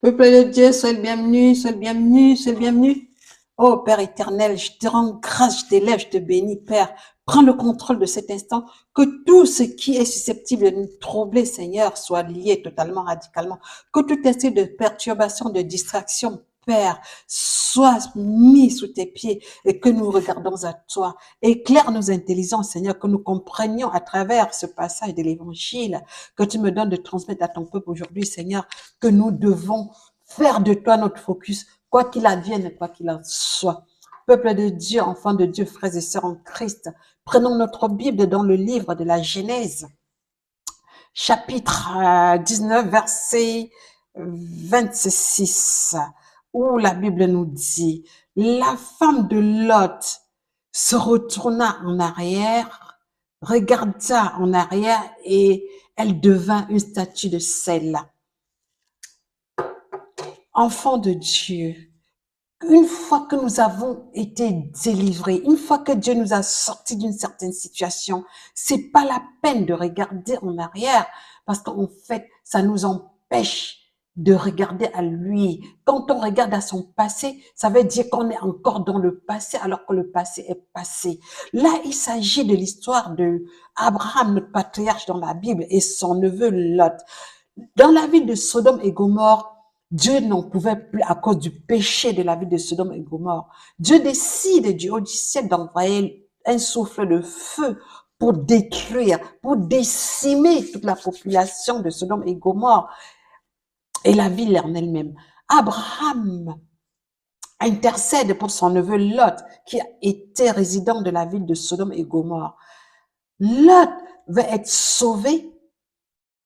Peuple de Dieu, sois le bienvenu, sois le bienvenu, sois le bienvenu. Oh Père éternel, je te rends grâce, je t'élève, je te bénis, Père. Prends le contrôle de cet instant, que tout ce qui est susceptible de nous troubler, Seigneur, soit lié totalement, radicalement. Que tout esprit de perturbation, de distraction, Père, soit mis sous tes pieds et que nous regardons à toi. Éclaire nos intelligences, Seigneur, que nous comprenions à travers ce passage de l'Évangile que tu me donnes de transmettre à ton peuple aujourd'hui, Seigneur, que nous devons faire de toi notre focus, quoi qu'il advienne, quoi qu'il en soit. Peuple de Dieu, enfants de Dieu, frères et sœurs en Christ, prenons notre Bible dans le livre de la Genèse, chapitre 19, verset 26, où la Bible nous dit, la femme de Lot se retourna en arrière, regarda en arrière et elle devint une statue de sel. Enfants de Dieu, une fois que nous avons été délivrés, une fois que Dieu nous a sortis d'une certaine situation, c'est pas la peine de regarder en arrière parce qu'en fait, ça nous empêche de regarder à lui. Quand on regarde à son passé, ça veut dire qu'on est encore dans le passé alors que le passé est passé. Là, il s'agit de l'histoire de Abraham, notre patriarche dans la Bible, et son neveu Lot. Dans la ville de Sodome et Gomorrhe, Dieu n'en pouvait plus à cause du péché de la ville de Sodome et Gomorrhe. Dieu décide du haut du ciel d'envoyer un souffle de feu pour détruire, pour décimer toute la population de Sodome et Gomorrhe et la ville en elle-même. Abraham intercède pour son neveu Lot, qui était résident de la ville de Sodome et Gomorrhe. Lot va être sauvé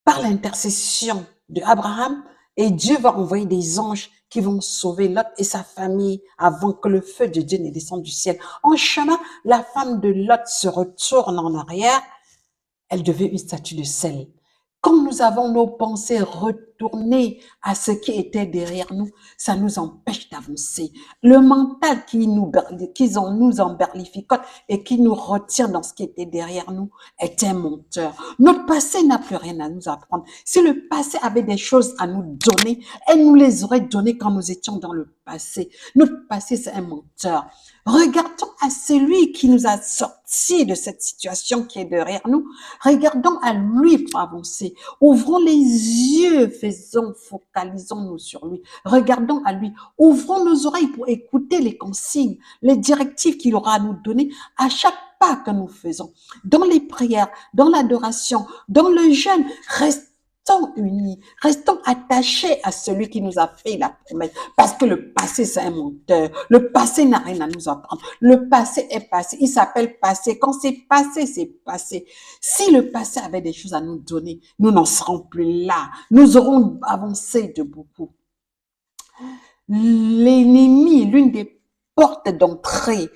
par l'intercession de Abraham, et Dieu va envoyer des anges qui vont sauver Lot et sa famille avant que le feu de Dieu ne descende du ciel. En chemin, la femme de Lot se retourne en arrière. Elle devient une statue de sel. Quand nous avons nos pensées retournées à ce qui était derrière nous, ça nous empêche d'avancer. Le mental qui nous emberlificote et qui nous retient dans ce qui était derrière nous est un menteur. Notre passé n'a plus rien à nous apprendre. Si le passé avait des choses à nous donner, elle nous les aurait données quand nous étions dans le passé. Notre passé, c'est un menteur. Regardons à celui qui nous a sortis de cette situation qui est derrière nous. Regardons à lui pour avancer. Ouvrons les yeux, focalisons-nous sur lui. Regardons à lui. Ouvrons nos oreilles pour écouter les consignes, les directives qu'il aura à nous donner à chaque pas que nous faisons. Dans les prières, dans l'adoration, dans le jeûne, restons unis, restons attachés à celui qui nous a fait la promesse. Parce que le passé, c'est un menteur. Le passé n'a rien à nous apprendre. Le passé est passé. Il s'appelle passé. Quand c'est passé, c'est passé. Si le passé avait des choses à nous donner, nous n'en serons plus là. Nous aurons avancé de beaucoup. L'ennemi, l'une des portes d'entrée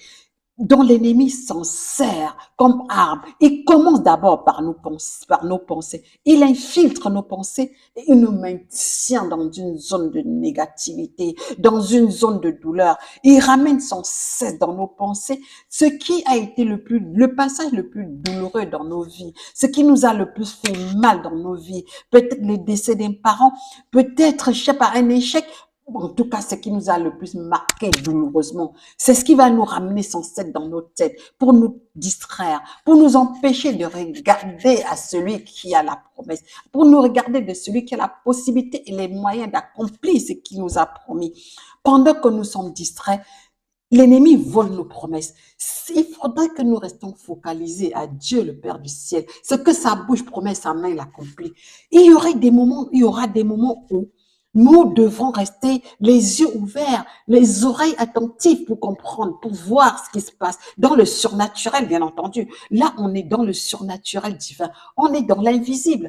dont l'ennemi s'en sert comme arme. Il commence d'abord par nos pensées. Il infiltre nos pensées et il nous maintient dans une zone de négativité, dans une zone de douleur. Il ramène sans cesse dans nos pensées ce qui a été le passage le plus douloureux dans nos vies, ce qui nous a le plus fait mal dans nos vies. Peut-être le décès d'un parent, peut-être, je sais pas, un échec. En tout cas, ce qui nous a le plus marqué douloureusement, c'est ce qui va nous ramener sans cesse dans nos têtes, pour nous distraire, pour nous empêcher de regarder à celui qui a la promesse, pour nous regarder de celui qui a la possibilité et les moyens d'accomplir ce qu'il nous a promis. Pendant que nous sommes distraits, l'ennemi vole nos promesses. Il faudrait que nous restions focalisés à Dieu, le Père du ciel. Ce que sa bouche promet, sa main l'accomplit. Il y aura des moments où nous devrons rester les yeux ouverts, les oreilles attentives pour comprendre, pour voir ce qui se passe. Dans le surnaturel, bien entendu. Là, on est dans le surnaturel divin. On est dans l'invisible.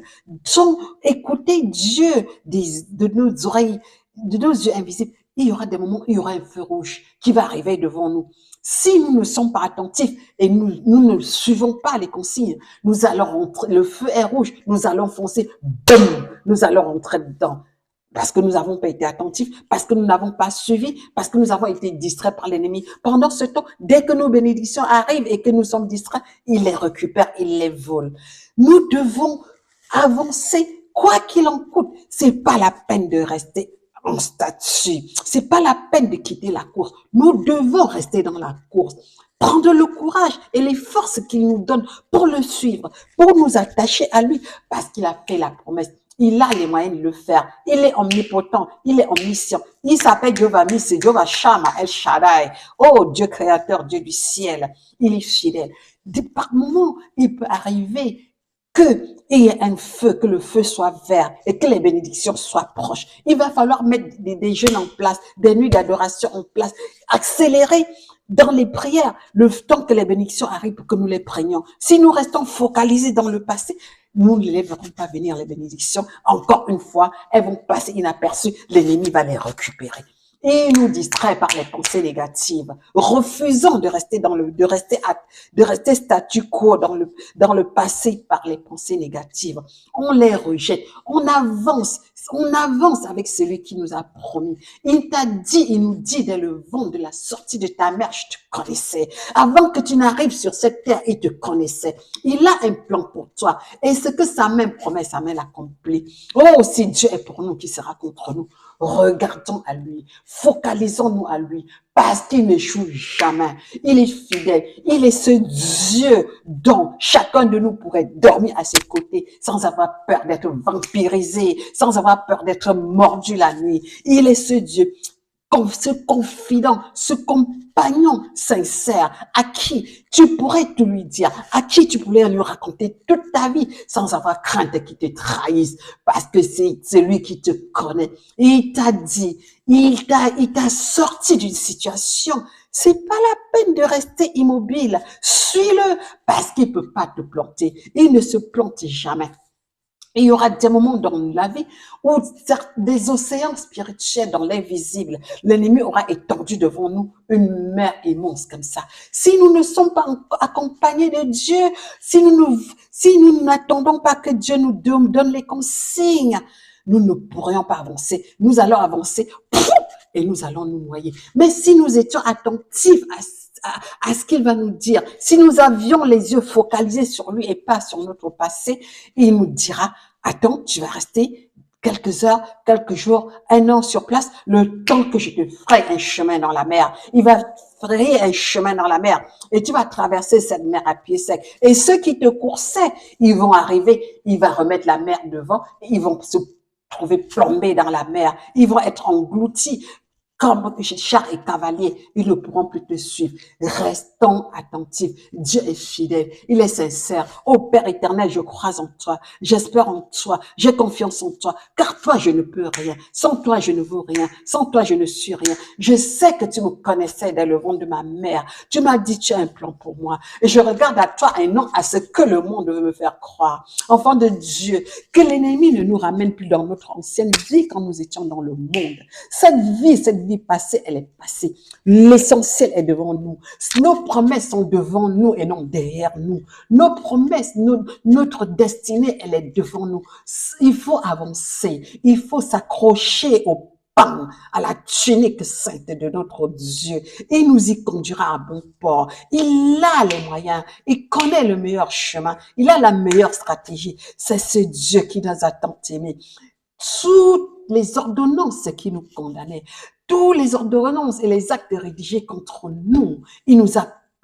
Donc, écoutez Dieu de nos oreilles, de nos yeux invisibles. Il y aura des moments où il y aura un feu rouge qui va arriver devant nous. Si nous ne sommes pas attentifs et nous ne suivons pas les consignes, nous allons rentrer, le feu est rouge, nous allons foncer, boum, nous allons rentrer dedans. Parce que nous n'avons pas été attentifs, parce que nous n'avons pas suivi, parce que nous avons été distraits par l'ennemi. Pendant ce temps, dès que nos bénédictions arrivent et que nous sommes distraits, il les récupère, il les vole. Nous devons avancer, quoi qu'il en coûte. C'est pas la peine de rester en statue. C'est pas la peine de quitter la course. Nous devons rester dans la course. Prendre le courage et les forces qu'il nous donne pour le suivre, pour nous attacher à lui, parce qu'il a fait la promesse. Il a les moyens de le faire. Il est omnipotent. Il est omniscient. Il s'appelle Jehovah Nissi, Jehovah Shammah, El Shaddai. Oh, Dieu créateur, Dieu du ciel. Il est fidèle. Par moments, il peut arriver qu'il y ait un feu, que le feu soit vert et que les bénédictions soient proches. Il va falloir mettre des jeûnes en place, des nuits d'adoration en place, accélérer dans les prières le temps que les bénédictions arrivent pour que nous les prenions. Si nous restons focalisés dans le passé, nous ne les verrons pas venir, les bénédictions. Encore une fois, elles vont passer inaperçues. L'ennemi va les récupérer. Et il nous distrait par les pensées négatives. Refusons de rester de rester statu quo dans le passé par les pensées négatives. On les rejette. On avance avec celui qui nous a promis. Il nous dit dès le vent de la sortie de ta mère, je te connaissais. Avant que tu n'arrives sur cette terre, il te connaissait. Il a un plan pour toi. Et ce que sa main promet, sa main l'accomplit. Oh, si Dieu est pour nous, qui sera contre nous? Regardons à lui, focalisons-nous à lui, parce qu'il n'échoue jamais. Il est fidèle. Il est ce Dieu dont chacun de nous pourrait dormir à ses côtés sans avoir peur d'être vampirisé, sans avoir peur d'être mordu la nuit. Il est ce Dieu, ce confident, ce compagnon sincère à qui tu pourrais tout lui dire, à qui tu pourrais lui raconter toute ta vie sans avoir crainte qu'il te trahisse, parce que c'est lui qui te connaît. Et il t'a dit, il t'a sorti d'une situation. C'est pas la peine de rester immobile. Suis-le parce qu'il peut pas te planter. Il ne se plante jamais. Il y aura des moments dans la vie où des océans spirituels dans l'invisible, l'ennemi aura étendu devant nous une mer immense comme ça. Si nous ne sommes pas accompagnés de Dieu, si nous n'attendons pas que Dieu nous donne les consignes, nous ne pourrions pas avancer. Nous allons avancer et nous allons nous noyer. Mais si nous étions attentifs à ce qu'il va nous dire, si nous avions les yeux focalisés sur lui et pas sur notre passé, il nous dira, attends, tu vas rester quelques heures, quelques jours, un an sur place, le temps que je te ferai un chemin dans la mer. Il va frayer un chemin dans la mer et tu vas traverser cette mer à pied sec. Et ceux qui te coursaient, ils vont arriver, il va remettre la mer devant, ils vont se trouver plombés dans la mer, ils vont être engloutis. Comme chars et cavaliers, ils ne pourront plus te suivre. Restons attentifs. Dieu est fidèle. Il est sincère. Ô Père éternel, je crois en toi. J'espère en toi. J'ai confiance en toi. Car toi, je ne peux rien. Sans toi, je ne vaux rien. Sans toi, je ne suis rien. Je sais que tu me connaissais dès le ventre de ma mère. Tu m'as dit, tu as un plan pour moi. Et je regarde à toi et non à ce que le monde veut me faire croire. Enfant de Dieu, que l'ennemi ne nous ramène plus dans notre ancienne vie quand nous étions dans le monde. Cette vie passée, elle est passée. L'essentiel est devant nous. Nos promesses sont devant nous et non derrière nous. Nos promesses, notre destinée, elle est devant nous. Il faut avancer. Il faut s'accrocher au pain, à la tunique sainte de notre Dieu. Il nous y conduira à bon port. Il a les moyens. Il connaît le meilleur chemin. Il a la meilleure stratégie. C'est ce Dieu qui nous a tant aimés. Toutes les ordonnances qui nous condamnaient, tous les ordonnances et les actes rédigés contre nous, il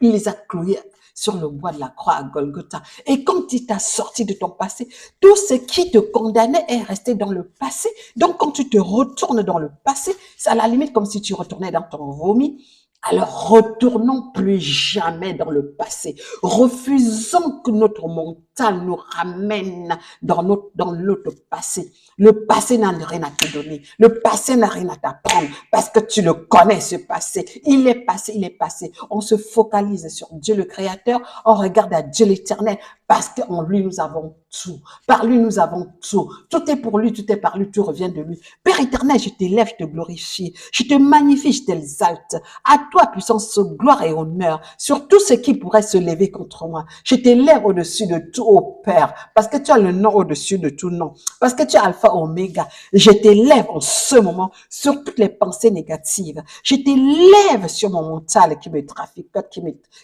les a cloués sur le bois de la croix à Golgotha. Et quand il t'a sorti de ton passé, tout ce qui te condamnait est resté dans le passé. Donc quand tu te retournes dans le passé, c'est à la limite comme si tu retournais dans ton vomi. Alors, retournons plus jamais dans le passé. Refusons que notre mental nous ramène dans notre passé. Le passé n'a rien à te donner. Le passé n'a rien à t'apprendre parce que tu le connais, ce passé. Il est passé, il est passé. On se focalise sur Dieu le Créateur. On regarde à Dieu l'Éternel parce qu'en lui, nous avons tout. Par lui, nous avons tout. Tout est pour lui, tout est par lui, tout revient de lui. Père éternel, je t'élève, je te glorifie. Je te magnifie, je t'exalte. À toi, puissance, gloire et honneur sur tout ce qui pourrait se lever contre moi. Je t'élève au-dessus de tout, ô Père, parce que tu as le nom au-dessus de tout nom. Parce que tu es Alpha, Oméga. Je t'élève en ce moment sur toutes les pensées négatives. Je t'élève sur mon mental qui me trafique,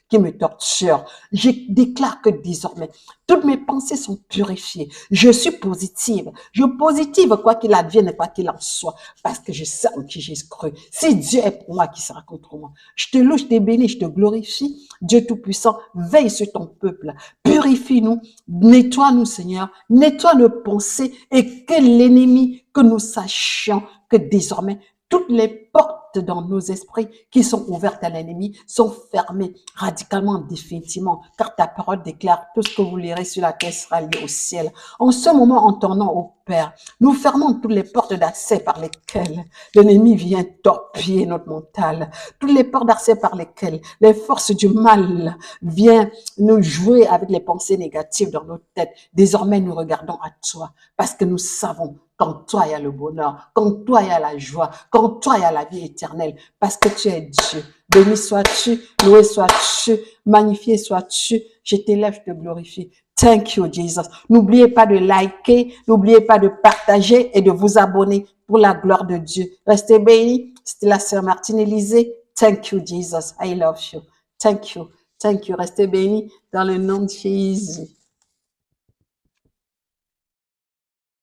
qui me torture. Je déclare que désormais, Toutes mes pensées sont purifiées. Je suis positive. Je suis positive quoi qu'il advienne et quoi qu'il en soit. Parce que je sais en qui j'ai cru. Si Dieu est pour moi, qui sera contre moi? Je te loue, je te bénis, je te glorifie. Dieu Tout-Puissant, veille sur ton peuple. Purifie-nous. Nettoie-nous, Seigneur. Nettoie nos pensées et que l'ennemi, que nous sachions que désormais, toutes les portes dans nos esprits qui sont ouvertes à l'ennemi sont fermées radicalement, définitivement, car ta parole déclare tout ce que vous lirez sur la terre sera lié au ciel. En ce moment, en tournant au Père, nous fermons toutes les portes d'accès par lesquelles l'ennemi vient torpiller notre mental, toutes les portes d'accès par lesquelles les forces du mal viennent nous jouer avec les pensées négatives dans notre tête. Désormais, nous regardons à toi parce que nous savons qu'en toi il y a le bonheur, qu'en toi il y a la joie, qu'en toi il y a la vie éternelle, parce que tu es Dieu. Béni sois-tu, loué sois-tu, magnifié sois-tu. Je t'élève, je te glorifie. Thank you, Jesus. N'oubliez pas de liker, n'oubliez pas de partager et de vous abonner pour la gloire de Dieu. Restez bénis. C'était la sœur Martine Élisée. Thank you, Jesus. I love you. Thank you. Thank you. Restez bénis dans le nom de Jésus.